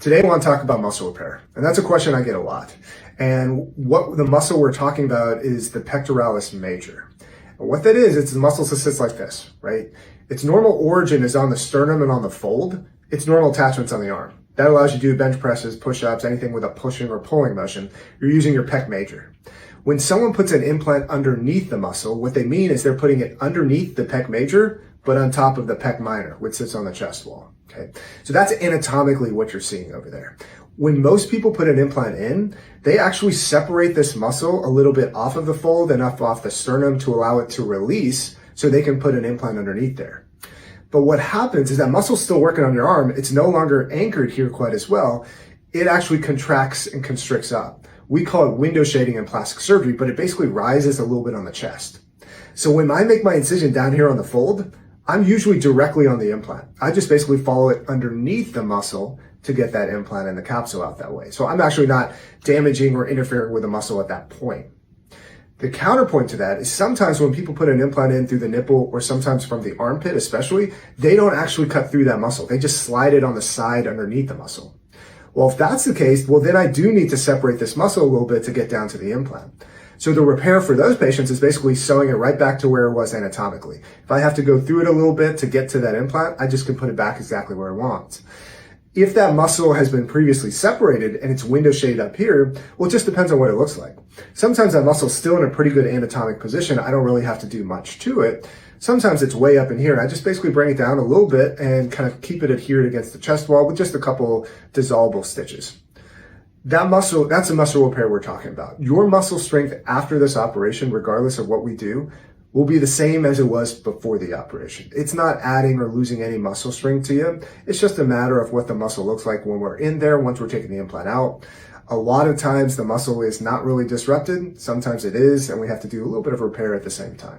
Today I want to talk about muscle repair, and that's a question I get a lot. And what the muscle we're talking about is the pectoralis major. And what that is, it's the muscle that sits like this, right? Its normal origin is on the sternum and on the fold. Its normal attachment's on the arm. That allows you to do bench presses, push-ups, anything with a pushing or pulling motion. You're using your pec major. When someone puts an implant underneath the muscle, what they mean is they're putting it underneath the pec major, but on top of the pec minor, which sits on the chest wall. Okay, so that's anatomically what you're seeing over there. When most people put an implant in, they actually separate this muscle a little bit off of the fold and off the sternum to allow it to release so they can put an implant underneath there. But what happens is that muscle's still working on your arm. It's no longer anchored here quite as well. It actually contracts and constricts up. We call it window shading in plastic surgery, but it basically rises a little bit on the chest. So when I make my incision down here on the fold, I'm usually directly on the implant. I just basically follow it underneath the muscle to get that implant and the capsule out that way. So I'm actually not damaging or interfering with the muscle at that point. The counterpoint to that is sometimes when people put an implant in through the nipple or sometimes from the armpit especially, they don't actually cut through that muscle. They just slide it on the side underneath the muscle. Well, if that's the case, well, then I do need to separate this muscle a little bit to get down to the implant. So the repair for those patients is basically sewing it right back to where it was anatomically. If I have to go through it a little bit to get to that implant, I just can put it back exactly where I want. If that muscle has been previously separated and it's window shaded up here, well, it just depends on what it looks like. Sometimes that muscle's still in a pretty good anatomic position. I don't really have to do much to it. Sometimes it's way up in here and I just basically bring it down a little bit and kind of keep it adhered against the chest wall with just a couple dissolvable stitches. That muscle, that's a muscle repair we're talking about. Your muscle strength after this operation, regardless of what we do, will be the same as it was before the operation. It's not adding or losing any muscle strength to you. It's just a matter of what the muscle looks like when we're in there, once we're taking the implant out. A lot of times the muscle is not really disrupted. Sometimes it is, and we have to do a little bit of repair at the same time.